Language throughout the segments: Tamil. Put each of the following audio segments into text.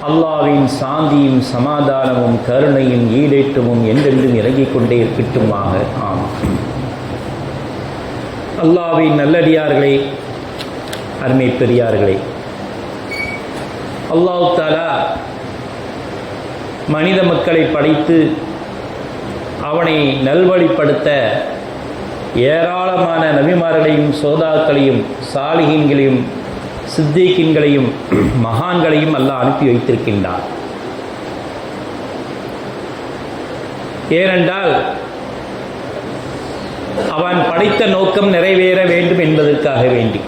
அல்லாஹ்வின் சாந்தியும் சமாதானமும் கருணையும் ஈடேற்றமும் என்றென்றும் இறங்கிக் கொண்டே இருக்கட்டுமாக. ஆமாம். அல்லாஹ்வின் நல்லடியார்களே, அருமை பெரியார்களே, அல்லாஹ் தஆலா மனித மக்களை படைத்து அவனை நல்வழிப்படுத்த ஏராளமான நபிமார்களையும் சோதாக்களையும் சாலிஹீன்களையும் சித்திகீன்களையும் மகான்களையும் அல்லாஹ் அனுப்பி வைத்திருக்கின்றான். ஏனென்றால் அவன் படைத்த நோக்கம் நிறைவேற வேண்டும் என்பதற்காக வேண்டி,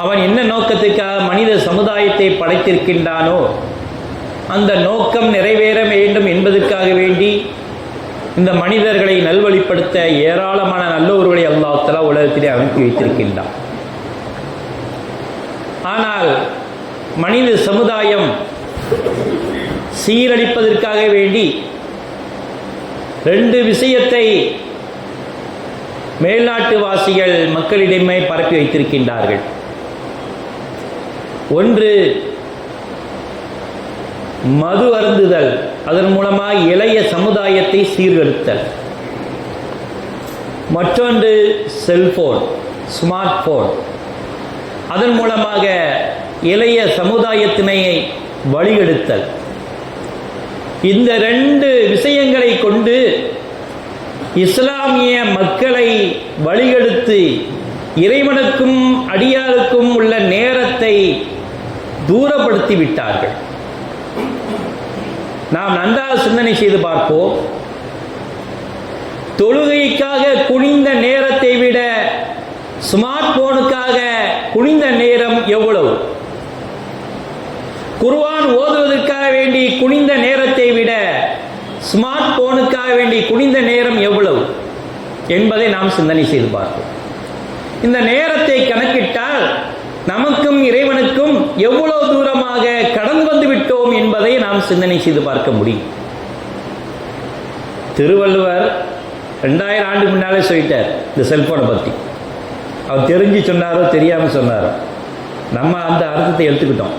அவன் என்ன நோக்கத்துக்காக மனித சமுதாயத்தை படைத்திருக்கின்றானோ அந்த நோக்கம் நிறைவேற வேண்டும் என்பதற்காக வேண்டி இந்த மனிதர்களை நல்வழிப்படுத்த ஏராளமான நல்லோர்களை அல்லாஹ் தஆலா உலகத்திலே அனுப்பி வைத்திருக்கின்றான். ஆனால் மனித சமுதாயம் சீரழிப்பதற்காக வேண்டி ரெண்டு விஷயத்தை மேல்நாட்டுவாசிகள் மக்களிடமே பரப்பி வைத்திருக்கின்றார்கள். ஒன்று மது அருந்துதல், அதன் மூலமாக இளைய சமுதாயத்தை சீர்கெடுத்தல். மற்றொன்று செல்போன், ஸ்மார்ட் போன், அதன் மூலமாக இளைய சமுதாயத்தினை வழிகெடுத்தல். இந்த ரெண்டு விஷயங்களை கொண்டு இஸ்லாமிய மக்களை வழிகெடுத்து இறைவனுக்கும் அடியாருக்கும் உள்ள நேரத்தை தூரப்படுத்தி விட்டார்கள். நாம் நன்றாக சிந்தனை செய்து பார்ப்போம். தொழுகைக்காக குனிந்த நேரத்தை விட ஸ்மார்ட் போனுக்காக குனிந்த நேரம் எவ்வளவு? குர்ஆன் ஓதுவதற்காக வேண்டி குனிந்த நேரத்தை விட ஸ்மார்ட் போனுக்காக வேண்டி குனிந்த நேரம் எவ்வளவு என்பதை நாம் சிந்தனை செய்து பார்ப்போம். இந்த நேரத்தை கணக்கிட்டால் நமக்கும் இறைவனுக்கும் எவ்வளவு தூரமாக கடந்து வந்து விட்டோம் என்பதை நாம் சிந்தனை செய்து பார்க்க முடியும். திருவள்ளுவர் 2000 ஆண்டுக்கு முன்னாலே சொல்லிட்டார் இந்த செல்போனை பற்றி. அவர் தெரிஞ்சு சொன்னாரோ தெரியாமல் சொன்னாரோ, நம்ம அந்த அர்த்தத்தை எடுத்துக்கிட்டோம்.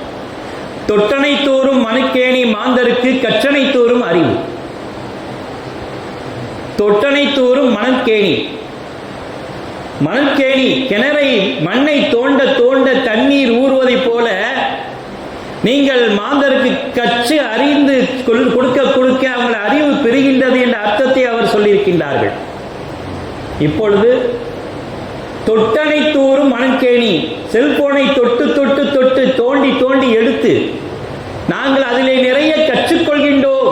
தொட்டனை தோறும் மனுக்கேணி மாந்தருக்கு கற்றனை தோறும் அறிவு. தொட்டனை தோறும் மணற்கேணி, மணற்கேணி கிணறை மண்ணை தோண்ட தோண்ட தண்ணீர் ஊறுவதைப் போல நீங்கள் மாந்தருக்கு கற்று அறிந்து கொடுக்க கொடுக்க அவங்கள் அறிவு பெறுகின்றது என்ற அர்த்தத்தை அவர் சொல்லியிருக்கின்றார்கள். இப்பொழுது தொட்டனை தோறும் மணற்கேணி, செல்போனை தொட்டு தொட்டு தொட்டு தோண்டி தோண்டி எடுத்து நாங்கள் அதிலே நிறைய கற்றுக்கொள்கின்றோம்,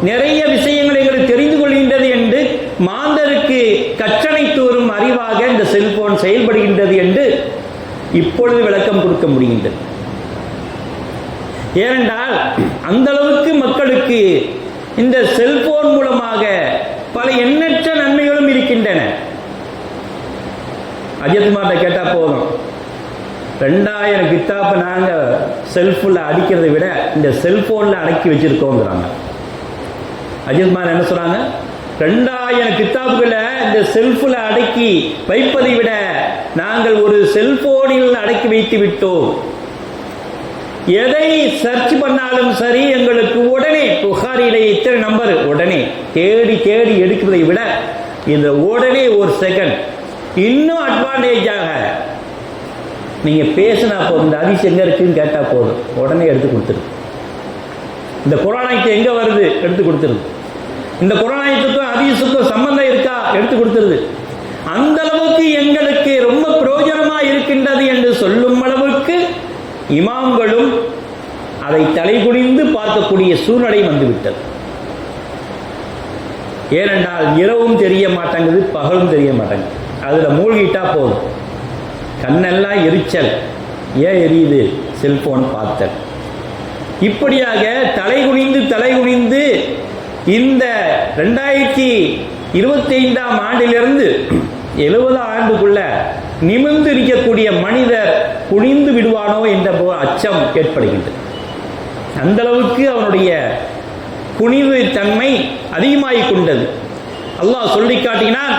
நிறைய விஷயங்கள் எங்களுக்கு தெரிந்து கொள்கின்றது என்று மாந்தருக்கு கற்றனை தோறும் அறிவாக இந்த செல்போன் செயல்படுகின்றது என்று இப்பொழுது விளக்கம் கொடுக்க முடிகின்றது. ஏனென்றால் அந்த அளவுக்கு மக்களுக்கு இந்த செல்போன் மூலமாக பல எண்ணற்ற நன்மைகளும் இருக்கின்றன. அஜித்மார்ட்ட கேட்டா போதும், 2000 கித்தாப்பை நாங்கள் செல்ஃபில் அடிக்கிறதை விட இந்த செல்போனில் அடக்கி வச்சிருக்கோங்கிறாங்க. அஜித்மார் என்ன சொல்றாங்க? 2000 கித்தாப்புகளை இந்த செல்ஃபில் அடக்கி வைப்பதை விட நாங்கள் ஒரு செல்போனில் அடக்கி வைத்து விட்டோம். எதை சர்ச் பண்ணாலும் சரி எங்களுக்கு உடனே புகாரிலே இத்தனை நம்பர் உடனே தேடி தேடி எடுக்கிறதை விட இந்த உடனே ஒரு செகண்ட் இன்னும் அட்வான்டேஜாக நீங்க பேசினா போதும், இந்த ஹதீஸ் எங்க இருக்குன்னு கேட்டா போதும், உடனே எடுத்து கொடுத்துருது. இந்த குர்ஆனுக்கு எங்க வருது எடுத்து கொடுத்துருது. இந்த குர்ஆனுக்கும் ஹதீஸுக்கும் சம்பந்தம் இருக்கா எடுத்து கொடுத்துருது. அந்த அளவுக்கு எங்களுக்கு ரொம்ப பிரயோஜனமா இருக்கின்றது என்று சொல்லும் அளவுக்கு இமாம்களும் அதை தலைகுனிந்து பார்க்கக்கூடிய சூழ்நிலை வந்துவிட்டது. ஏனென்றால் இரவும் தெரிய மாட்டேங்குது, பகலும் தெரிய மாட்டேங்குது. அதுல மூழ்கிட்டா போதும், கண்ணெல்லாம் எரிச்சல். ஏன் எரியுது? செல்போன் பார்த்தல். இப்படியாக தலைகுனிந்து இந்த 2025ஆம் ஆண்டிலிருந்து 70 ஆண்டுக்குள்ள நிமிர்ந்து இருக்கக்கூடிய மனிதர் குனிந்து விடுவானோ என்ற அச்சம் ஏற்படுகின்றது. அந்த அளவுக்கு அவனுடைய குனிவு தன்மை அதிகமாகிக் கொண்டது. அல்லாஹ் சொல்லி காட்டினான்,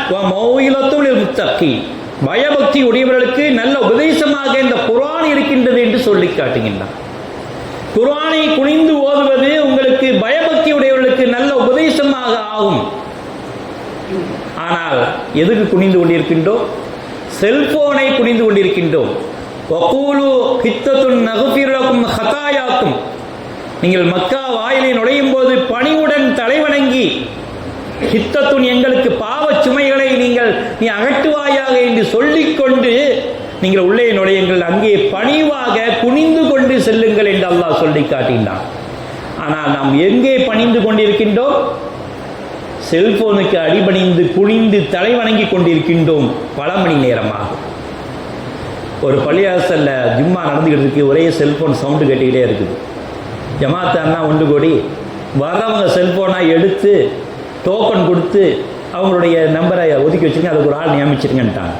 பயபக்தி உடையவர்களுக்கு நல்ல உபதேசமாக இந்த குர்ஆன் இருக்கின்றது என்று சொல்லி காட்டுகின்றான். குர்ஆனை குனிந்து ஓதுவது உங்களுக்கு பயபக்தி உடையவர்களுக்கு நல்ல உபதேசமாக ஆகும். ஆனால் எதுக்கு குனிந்து கொண்டிருக்கின்றோம்? செல்போனை குனிந்து கொண்டிருக்கின்றோம். வகூலு ஹித்தத்துன் நக்ஃபிர் லகும் ஹதாயாக்கும், நீங்கள் மக்கா வாயிலை நுழையும் போது பணிவுடன் தலைவணங்கி, ஹித்தத்துன் எங்களுக்கு பாவ சுமைகளை நீ அகற்றுவாயாக என்று சொல்லிக்கொண்டு நீங்கள் உள்ளே நுழையுங்கள், அங்கே பணிவாக குனிந்து கொண்டு செல்லுங்கள் என்று அல்லாஹ் சொல்லி காட்டினான். ஆனால் நாம் எங்கே பணிந்து கொண்டிருக்கின்றோம்? செல்போனுக்கு அடிபணிந்து குனிந்து தலைவணங்கி கொண்டிருக்கின்றோம் பல மணி நேரமாக. ஒரு பள்ளியாசல்ல ஜும்மா நடந்துகிட்டு இருக்கு, ஒரே செல்போன் சவுண்டு கேட்டுக்கிட்டே இருக்குது. ஜமாத்தான்னா ஒன்று கூடி வரவங்க செல்போனா எடுத்து டோக்கன் கொடுத்து அவங்களுடைய நம்பரை ஒதுக்கி வச்சுருங்க, அதுக்கு ஒரு ஆள் நியமிச்சிருங்கன்ட்டாங்க.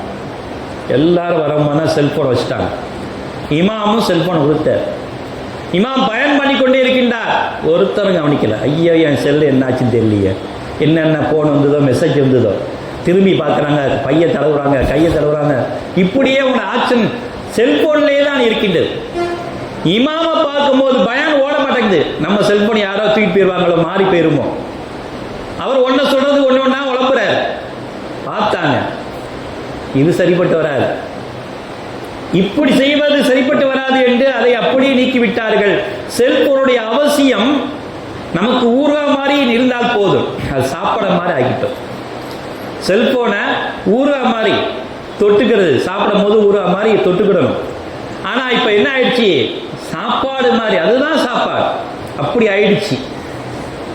எல்லாரும் வரவங்கன்னா செல்போன் வச்சுட்டாங்க. இமாமும் செல்போனை கொடுத்தார். இமாம் பயன் பண்ணி கொண்டே இருக்கின்றார். ஒருத்தரும் கவனிக்கல. ஐயோ என் செல்லு என்னாச்சுன்னு தெரியலையே, என்னென்ன ஃபோன் வந்ததோ மெசேஜ் வந்ததோ, திரும்பி பார்க்குறாங்க, பையை தடவுறாங்க, கையை தடவுறாங்க. இப்படியே உங்க ஆக்ஷன் செல்போன்லேயே தான் இருக்கின்றது. இமாமை பார்க்கும்போது பயான் ஓட மாட்டேங்குது. நம்ம செல்போன் யாரோ தூக்கி போயிடுவாங்களோ, மாறி போயிருமோ. அவர் ஒன்றை சொல்றது ஒன்று ஒன்றா உழப்புறார். பார்த்தாங்க, இது சரிப்பட்டு வராது, இப்படி செய்வது சரிப்பட்டு வராது என்று அதை அப்படியே நீக்கிவிட்டார்கள். செல்போனுடைய அவசியம் நமக்கு ஊர்வா மாதிரி இருந்தால் போதும், அது சாப்பாடு மாதிரி ஆகிட்டோம். செல்போனை ஊர்வா மாதிரி தொட்டுக்கிறது, சாப்பிடும் போது ஊர்வா மாதிரி தொட்டுக்கிடணும். ஆனா இப்ப என்ன ஆயிடுச்சு? சாப்பாடு மாதிரி, அதுதான் சாப்பாடு, அப்படி ஆயிடுச்சு.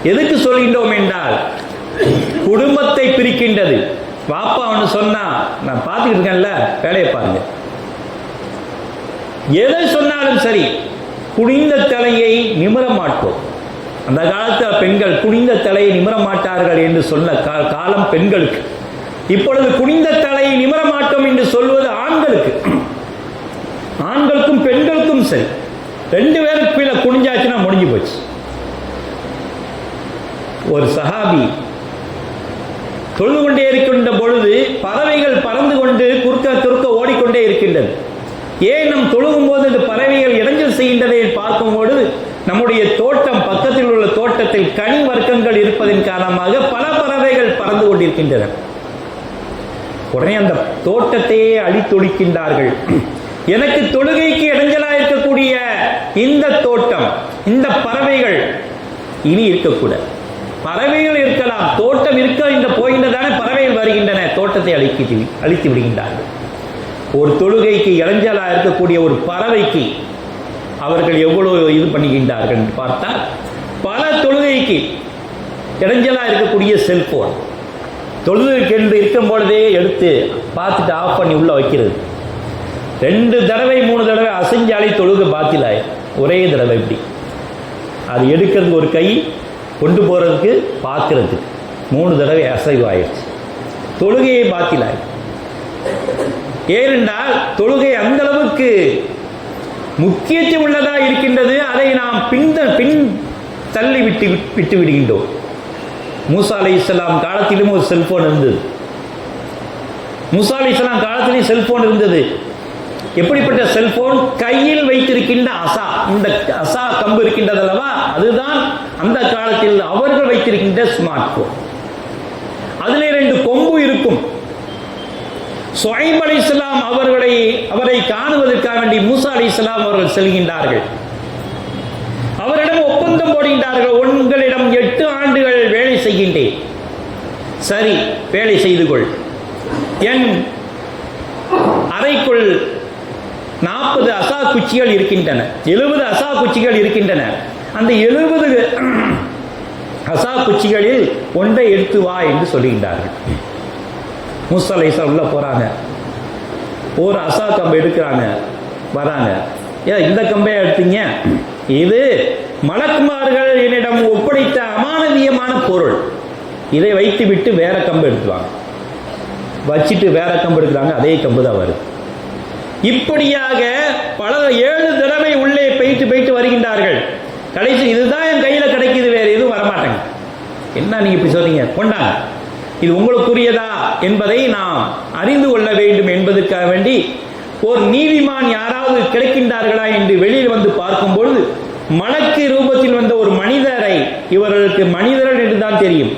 எதுக்கு சொல்கின்றோம் என்றால் குடும்பத்தை பிரிக்கின்றது. பாப்பா ஒன்று சொன்னா, நான் பார்த்துக்கிட்டு இருக்கேன்ல, வேலையை பாருங்க. எதை சொன்னாலும் சரி, குனிந்த தலையை நிமிர மாட்டோம். அந்த காலத்தில் பெண்கள் குனிந்த தலையை நிமிர மாட்டார்கள் என்று சொன்ன காலம் பெண்களுக்கு. இப்பொழுது குனிந்த தலையை நிமிர மாட்டோம் என்று சொல்வது ஆண்களுக்கு. ஆண்களுக்கும் பெண்களுக்கும் சரி, ரெண்டு பேரும் கீழே குனிஞ்சாச்சுன்னா முடிஞ்சு போச்சு. ஒரு சஹாபி தொழுது கொண்டே இருக்கின்ற பொழுது பறவைகள் பறந்து கொண்டு குறுக்க ஓடிக்கொண்டே இருக்கின்றது. ஏன் நம் தொழுகும் போது இந்த பறவைகள் இடைஞ்சல் செய்கின்றதை பார்க்கும்போது நம்முடைய தோட்டம், பக்கத்தில் உள்ள தோட்டத்தில் கனி வர்க்கங்கள் இருப்பதன் காரணமாக பல பறவைகள் பறந்து கொண்டிருக்கின்றன. உடனே அந்த தோட்டத்தையே அழித்தொழிக்கின்றார்கள். எனக்கு தொழுகைக்கு இடைஞ்சலா இருக்கக்கூடிய இந்த தோட்டம், இந்த பறவைகள் இனி இருக்கக்கூடாது. பறவைகள் இருக்கலாம், தோட்டம் இருக்க இந்த போகின்றதான பறவைகள் வருகின்றன, தோட்டத்தை அழித்து விடுகின்றார்கள். ஒரு தொழுகைக்கு இடைஞ்சலா இருக்கக்கூடிய ஒரு பறவைக்கு அவர்கள் எவ்வளவு இது பண்ணுகின்றார்கள் பார்த்தால், பல தொழுகைக்கு இடைஞ்சலா இருக்கக்கூடிய செல்போன் தொழுகைக்கு என்று இருக்கும் பொழுதே எடுத்து பார்த்துட்டு ஆஃப் பண்ணி உள்ள வைக்கிறது. 2 தடவை 3 தடவை அசைஞ்சாலே தொழுகை பாத்திலாய். ஒரே தடவை இப்படி அது எடுக்கிறதுக்கு ஒரு கை, கொண்டு போறதுக்கு பார்க்கறதுக்கு 3 தடவை அசைவாயிடுச்சு, தொழுகையை பாத்திலாய். ஏனென்றால் தொழுகை அந்த அளவுக்கு முக்கியத்துவம் உள்ளதா இருக்கின்றது. அதை நாம் பின் தள்ளி விட்டு விடுகின்றோம். மூசா அலைஹிஸ்ஸலாம் காலத்திலும் ஒரு செல்போன் இருந்தது. மூசா அலைஹிஸ்ஸலாம் காலத்திலும் செல்போன் இருந்தது. எப்படிப்பட்ட செல்போன்? கையில் வைத்திருக்கின்ற அசா, இந்த அசா கம்பு இருக்கின்றது அல்லவா, அதுதான் அந்த காலத்தில் அவர்கள் வைத்திருக்கின்ற ஸ்மார்ட் போன். அதில் 2 கொம்பு இருக்கும். ஷுஐப் அலைஹிஸ்ஸலாம் அவரை காணுவதற்காக வேண்டி மூசா அலைஹிஸ்ஸலாம் அவர்கள் செல்கின்றார்கள். அவரிடம் ஒப்பந்தம் போடுகின்றார்கள், உங்களிடம் 8 ஆண்டுகள் வேலை செய்கின்றேன், சரி வேலை செய்து கொள். என் அறைக்குள் 40 அசா குச்சிகள் இருக்கின்றன, 70 அசா குச்சிகள் இருக்கின்றன. அந்த 70 அசா குச்சிகளில் ஒன்றை எடுத்து வா என்று சொல்லுகின்றார்கள். மூசா அலைஹிஸ்ஸலாம் உள்ள போறாங்க, ஒரு அசா கம்பை எடுக்கிறாங்க, வராங்க. ஏன் இந்த கம்பை எடுத்தீங்க? இது மலக்குமார்கள் என்னிடம் ஒப்படைத்த அமானவியமான பொருள், இதை வைத்து விட்டு வேற கம்பு எடுத்துவாங்க. வச்சுட்டு வேற கம்பு எடுக்கிறாங்க, அதே கம்பு தான் வருது. இப்படியாக பல 7 தடவை உள்ளே போயிட்டு வருகின்றார்கள். கடைசி இதுதான் என் கையில கிடைக்குது, வேற எதுவும் வரமாட்டேங்க. என்ன நீங்க இப்படி சொல்றீங்க? கொண்டாங்க, இது உங்களுக்குரியதா என்பதை நாம் அறிந்து கொள்ள வேண்டும் என்பதற்காக வேண்டி ஒரு நீதிமான் யாராவது கிடைக்கின்றார்களா என்று வெளியில் வந்து பார்க்கும் பொழுது மலக்கு ரூபத்தில் வந்த ஒரு மனிதரை, இவர்களுக்கு மனிதர்கள் என்றுதான் தெரியும்,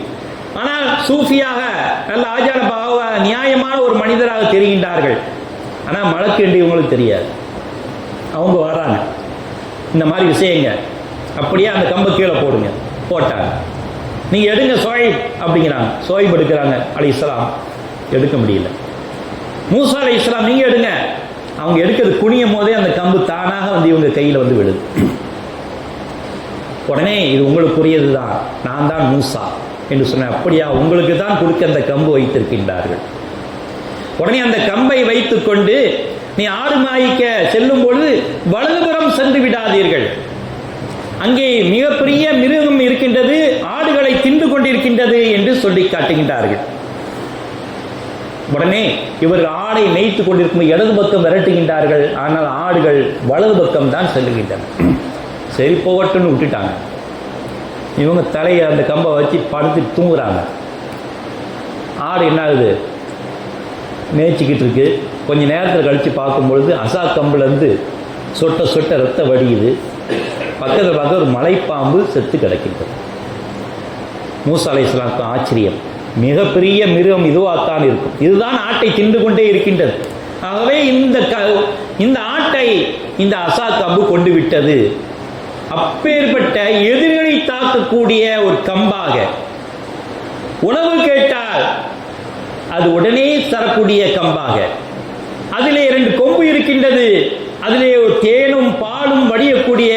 ஆனால் சூஃபியாக நல்ல ஆச்சார பாவ நியாயமான ஒரு மனிதராக தெரிகின்றார்கள். ஆனால் மலக்கு என்று இவங்களுக்கு தெரியாது. அவங்க வராங்க, இந்த மாதிரி விஷயங்க, அப்படியே அந்த கம்பை கீழே போடுங்க, போட்டாங்க. நீங்க எடுங்க சோயிப் அப்படிங்கிறாங்க. சோயிப் எடுக்கிறாங்க அலைஹிஸ்ஸலாம், எடுக்க முடியல. மூசா அலைஹிஸ்ஸலாம் நீங்க எடுங்க. அவங்க எடுக்கிறது குனியும் போதே அந்த கம்பு தானாக வந்து இவங்க கையில் வந்து விடுது. உடனே இது உங்களுக்குரியது தான், நான் தான் மூசா என்று சொன்னேன். அப்படியா, உங்களுக்கு தான் கொடுக்க அந்த கம்பு வைத்திருக்கின்றார்கள். உடனே அந்த கம்பை வைத்துக் கொண்டு நீ ஆடு மாய்க்க செல்லும் பொழுது வலதுபுறம் சென்று விடாதீர்கள், அங்கே மிகப்பெரிய மிருகம் இருக்கின்றது, ஆடுகளை தின்று கொண்டிருக்கின்றது என்று சொல்லி காட்டுகின்றார்கள். உடனே இவர்கள் ஆடை மேய்த்து கொண்டிருக்கும் இடது பக்கம் விரட்டுகின்றார்கள். ஆனால் ஆடுகள் வலது பக்கம் தான் செல்லுகின்றன. சரி போகட்டும்னு விட்டுட்டாங்க. இவங்க தலையை அந்த கம்பை வச்சு படுத்து தூங்குறாங்க. ஆடு என்ன ஆகுது, மேய்ச்சிக்கிட்டு இருக்கு. கொஞ்சம் நேரத்தில் கழித்து பார்க்கும்பொழுது அசா கம்புலேருந்து சொட்ட சொட்ட ரத்த வடியுது. பக்கத்தில் பார்க்க ஒரு மலைப்பாம்பு செத்து கிடக்கின்றது. மூசா அலைஹிஸ்ஸலாமுக்கு ஆச்சரியம், மிகப்பெரிய மிருகம் இதுவாகத்தான் இருக்கும், இதுதான் ஆட்டை தின்று கொண்டே இருக்கின்றது. ஆகவே இந்த ஆட்டை இந்த அசா கம்பு கொண்டு விட்டது. அப்பேற்பட்ட எதிரிகளை தாக்கக்கூடிய ஒரு கம்பாக, உணவு கேட்டால் அது உடனே தரக்கூடிய கம்பாக, அதிலே 2 கொம்பு இருக்கின்றது, அதிலே ஒரு தேனும் பாலும் வடியக்கூடிய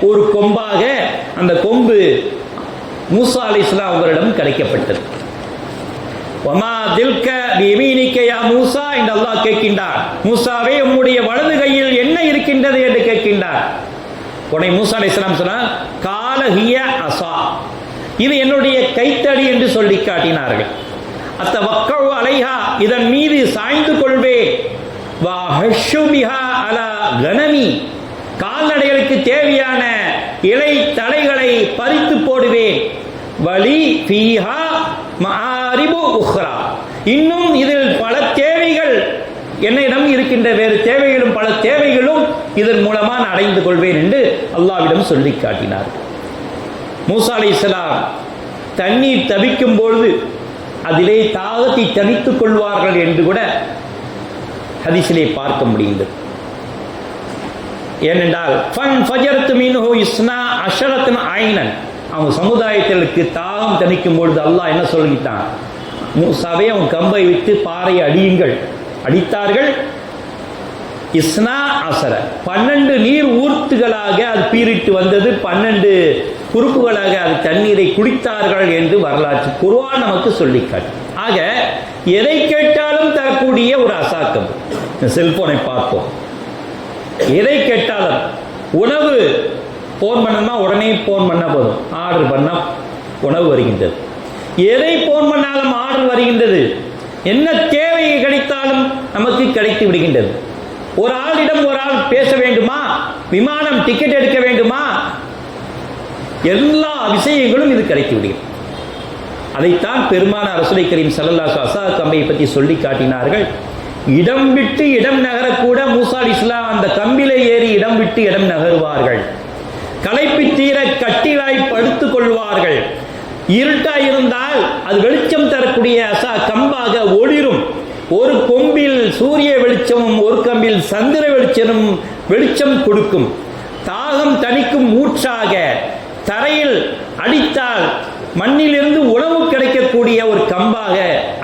ஒரு கொம்பாக அந்த கொம்பு மூசா அலைஹிஸ்ஸலாம் அவர்களிடம் கிடைக்கப்பட்டது. வமா தில்க பியமீனிக யா மூசா என்று அல்லாஹ் கேட்கின்றார். மூசாவே உம்முடைய வலது கையில் என்ன இருக்கின்றது என்று கேட்கின்றார். உடனே மூசா அலைஹிஸ்ஸலாம் சொன்னார், கால ஹிய அஸா, இது என்னுடைய கைத்தடி என்று சொல்லி காட்டினார்கள். அத்தவக்கவு அலைஹா, இதன் மீது சாய்ந்து கொள்வேன். வா ஹஷ்ஷு பிஹா அலா கனமி, கால்நடைகளுக்கு தேவையான இலை தழைகளை பறித்து போடுவேன். வலி ஃபீஹா மஆரிபு உஹ்ரா, இன்னும் இதில் பல தேவைகள் என்னிடம் இருக்கின்ற வேறு தேவைகளும் பல தேவைகளும் இதன் மூலமாக நான் அடைந்து கொள்வேன் என்று அல்லாஹ்விடம் சொல்லி காட்டினார். மூசா அலைஹிஸ்ஸலாம் தண்ணீர் தவிக்கும் பொழுது அதிலே தாகத்தை தணித்துக் கொள்வார்கள் என்று கூட ஹதீஸிலே பார்க்க முடிந்தது. ஏனென்றால் ஃபன் ஃபஜர்து மின்ஹு இஸ்னா அஷரத்துன் ஐனன், அவங்க சமுதாயத்திற்கு தாகம் தணிக்கும் பொழுது அல்லாஹ் என்ன சொல்லிட்டான், மூசாவே அவன் கம்பை விட்டு பாறை அடியுங்கள். அடித்தார்கள். இஸ்னா அசர, 12 நீர் ஊர்த்துகளாக அது பீரிட்டு வந்தது, 12 குறுப்புகளாக அது தண்ணீரை குடித்தார்கள் என்று வரலாற்று குர்ஆன் நமக்கு சொல்லிக்காட்டு. ஆக எதை கேட்டாலும் தரக்கூடிய ஒரு அசாக்கம். செல்போனை பார்ப்போம், எதை கேட்டாலும் உணவு போன் பண்ணணுமா உடனே போன் பண்ண போதும், ஆர்டர் பண்ண உணவு வருகின்றது. எதை போன் பண்ணாலும் ஆர்டர் வருகின்றது. என்ன தேவை கிடைத்தாலும் நமக்கு கிடைத்து விடுகின்றது. ஒரு ஆளிடம் ஒரு ஆள் பேச வேண்டுமா, விமானம் டிக்கெட் எடுக்க வேண்டுமா, எல்லா விஷயங்களும் இது கிடைத்து விடுகிறது. அதைத்தான் பெருமானார் ரசூலுல்லாஹி கரீம் ஸல்லல்லாஹு அலைஹி வஸல்லம் அஸா கம்பை பற்றி சொல்லி காட்டினார்கள். இடம் விட்டு இடம் நகரக்கூட மூசா அலைஹிஸ்ஸலாம் அந்த கம்பிலே ஏறி இடம் விட்டு இடம் நகருவார்கள். களைப்பு தீர கட்டிலாய் படுத்துக் கொள்வார்கள். இருட்டாய் இருந்தால் அது வெளிச்சம் தரக்கூடிய அசா கம்பாக ஒளிரும். ஒரு கொம்பில் சூரிய வெளிச்சமும் ஒரு கம்பில் சந்திர வெளிச்சமும் வெளிச்சம் கொடுக்கும். தாகம் தணிக்கும் ஊற்றாக, தரையில் அடித்தால் மண்ணிலிருந்து உணவு கிடைக்கக்கூடிய ஒரு கம்பாக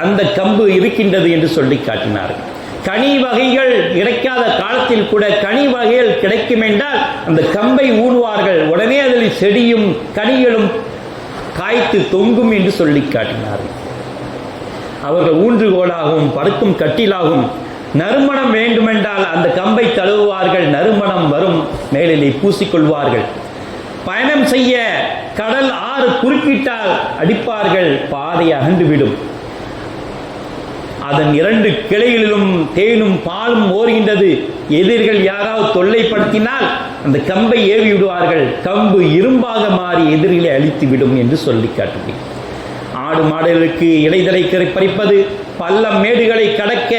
அந்த கம்பு இருக்கின்றது என்று சொல்லி காட்டினார்கள். கனி வகைகள் கிடைக்காத காலத்தில் கூட கனி வகைகள் கிடைக்கும் என்றால் அந்த கம்பை ஊனுவார்கள். உடனே அதில் செடியும் கனிகளும் காய்த்து தொங்கும் என்று சொல்லி காட்டினார்கள். அவர்கள் ஊன்றுகோலாகவும் படுக்கும் கட்டிலாகவும் நறுமணம் வேண்டுமென்றால் அந்த கம்பை தழுவுவார்கள், நறுமணம் வரும், மேலிலே பூசிக்கொள்வார்கள். பயணம் செய்ய கடல் ஆறு குறுக்கிட்டால் அடிப்பார்கள், பாதை அகன்றுவிடும். அதன் 2 கிளைகளிலும் தேனும் பாலும் ஓர்கின்றது. எதிரிகள் யாராவது தொல்லைப்படுத்தினால் அந்த கம்பை ஏவி விடுவார்கள், கம்பு இரும்பாக மாறி எதிரிகளை அழித்து விடும் என்று சொல்லி காட்டுகிறேன். ஆடு மாடுகளுக்கு இலைதலை பறிப்பது, பள்ளம் மேடுகளை கடக்க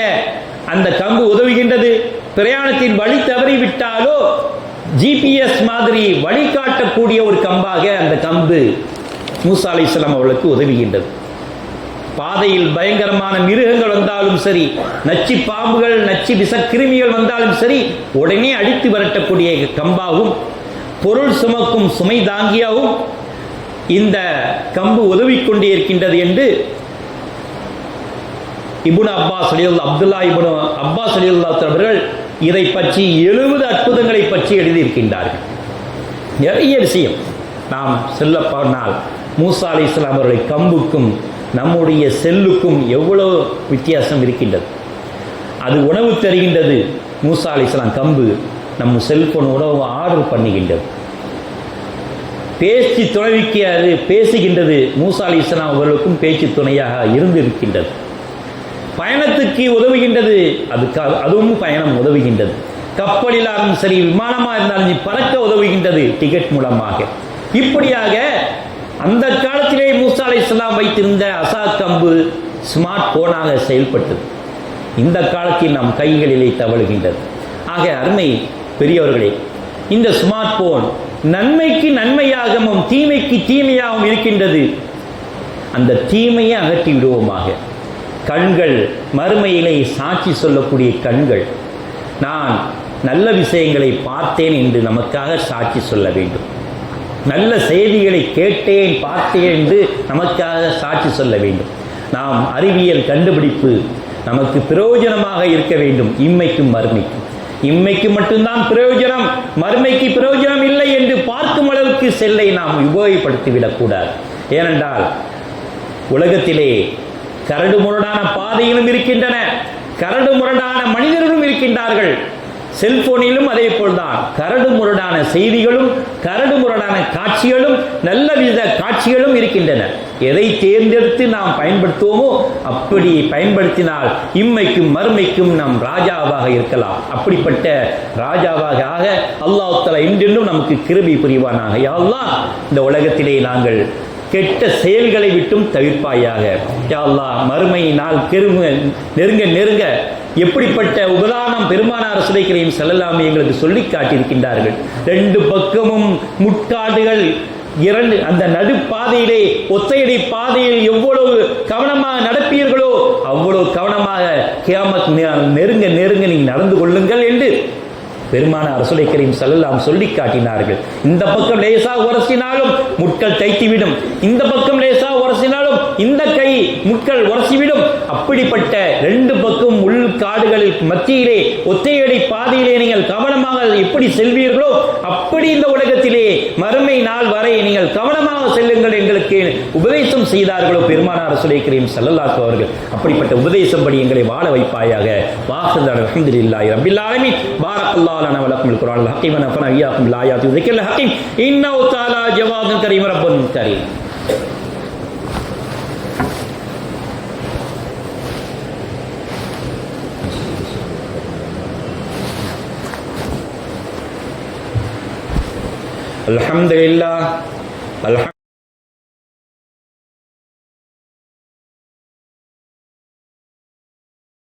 அந்த கம்பு உதவுகின்றது. பிரயாணத்தின் வழி தவறிவிட்டாலோ GPS மாதிரி வழிகாட்டக்கூடிய ஒரு கம்பாக அந்த கம்பு மூசா அலைஹிஸ்ஸலாம் அவர்களுக்கு உதவுகின்றது. பாதையில் பயங்கரமான மிருகங்கள் வந்தாலும் சரி, நச்சு பாம்புகள், நச்சு விஷக்கிருமிகள் வந்தாலும் சரி, உடனே அடித்து விரட்டக்கூடிய கம்பாவும் பொருள் சுமக்கும் சுமை தாங்கியாகவும் இந்த கம்பு உதவி கொண்டே இருக்கின்றது என்று அப்துல்லா இப்னு அப்பாஸ் ரலியல்லாஹு அவர்கள் இதை பற்றி 70 அற்புதங்களை பற்றி எழுதியிருக்கின்றார்கள். நிறைய விஷயம் நாம் சொல்ல போனால் மூசா அலைஹிஸ்ஸலாம் அவருடைய கம்புக்கும் நம்முடைய செல்லுக்கும் எவ்வளவு வித்தியாசம் இருக்கின்றது. அது உணவு தருகின்றது. மூசா அலைஹிஸ்ஸலாம் கம்பு நம்ம செல்போன் உணவு ஆர்டர் பண்ணுகின்றது. பேச்சு துணைவிக்கு அது பேசுகின்றது. மூசா அலைஹிஸ்ஸலாம் அவர்களுக்கும் பேச்சு துணையாக இருந்திருக்கின்றது. பயணத்துக்கு உதவுகின்றது. அதுவும் பயணம் உதவுகின்றது. கப்பலிலாலும் சரி, விமானமாக இருந்தாலும் பறக்க உதவுகின்றது டிக்கெட் மூலமாக. இப்படியாக அந்த காலத்திலே மூசா அலைஹிஸ்ஸலாம் வைத்திருந்த அசா கம்பு ஸ்மார்ட் போனாக செயல்பட்டது. இந்த காலத்தில் நம் கைகளிலே தவழுகின்றது. ஆக அருமை பெரியவர்களே, இந்த ஸ்மார்ட் போன் நன்மைக்கு நன்மையாகவும் தீமைக்கு தீமையாகவும் இருக்கின்றது. அந்த தீமையை அகற்றி விடுவோமாக. கண்கள் மறுமையிலே சாட்சி சொல்லக்கூடிய கண்கள், நான் நல்ல விஷயங்களை பார்த்தேன் என்று நமக்காக சாட்சி சொல்ல வேண்டும். நல்ல செய்திகளை கேட்டேன் பார்த்தேன் என்று நமக்காக சாட்சி சொல்ல வேண்டும். நாம் அறிவியல் கண்டுபிடிப்பு நமக்கு பிரயோஜனமாக இருக்க வேண்டும். இம்மைக்கும் மறுமைக்கும். இம்மைக்கு மட்டும்தான் பிரயோஜனம், மறுமைக்கு பிரயோஜனம் இல்லை என்று பார்க்கும் அளவுக்கு செல்லை நாம் உபயோகப்படுத்திவிடக்கூடாது. ஏனென்றால் உலகத்திலே கரடு முரடான பாதைகளும் இருக்கின்றன, கரடு முரடான மனிதர்களும் இருக்கின்றார்கள். செல்போனிலும் அதே போல்தான் கரடு முரடான செய்திகளும் கரடு முரடான காட்சிகளும் நல்ல வித காட்சிகளும் இருக்கின்றன. எதை தேர்ந்தெடுத்து நாம் பயன்படுத்துவோமோ அப்படி பயன்படுத்தினால் இம்மைக்கும் மறுமைக்கும் நாம் ராஜாவாக இருக்கலாம். அப்படிப்பட்ட ராஜாவாக ஆக அல்லாஹ் தஆலா இன்றென்றும் நமக்கு கிருபை புரிவானாக. யா அல்லாஹ், இந்த உலகத்திலே நாங்கள் கெட்ட செயல்களை விட்டும் தவிர்ப்பாயாக. யா அல்லாஹ், மறுமை நாள் நெருங்க நெருங்க எப்படிப்பட்ட உபதானம் பெருமானார் ரசூலுல்லாஹி ஸல்லல்லாஹு அலைஹி வஸல்லம் எங்களுக்கு சொல்லி காட்டியிருக்கின்றார்கள். 2 பக்கமும் முட்காடுகள், அந்த நடுப்பாதையிலே ஒத்தையடி பாதையில் எவ்வளவு கவனமாக நடப்பீர்களோ அவ்வளவு கவனமாக கியாமத் நெருங்க நெருங்க நீங்கள் நடந்து கொள்ளுங்கள் என்று பெருமானார் ரசூலுல்லாஹி ஸல்லல்லாஹு அலைஹி சொல்லி காட்டினார்கள். இந்த பக்கம் லேசா உரசினாலும் முட்கள் தைத்துவிடும், இந்த பக்கம் லேசா உரசினாலும் இந்த கை முட்கள் உரசிவிடும். அப்படிப்பட்ட 2 பக்கம் உள்காடுகளில் மத்தியிலே ஒத்தையடி பாதையிலே நீங்கள் கவனமாக எப்படி செல்வீர்களோ அப்படி இந்த உலகத்திலே மறுமை நாள் வரை நீங்கள் கவனமாக செல்லுங்கள் எங்களுக்கு உபதேசம் செய்தார்களோ பெருமானார் ரசூலுல்லாஹி ஸல்லல்லாஹு அலைஹி அவர்கள். அப்படிப்பட்ட உபதேசப்படி எங்களை வாழ வைப்பாயாக. வாஹிர் அல்ஹம்துலில்லாஹி ரப்பில் ஆலமீன். பாரக்கல்லாஹு لنا ولكم القرآن الحكيم ونفعنا إياكم بالآيات والذكر الحكيم إنه تعالى جواد كريم رب كريم. الحمد لله.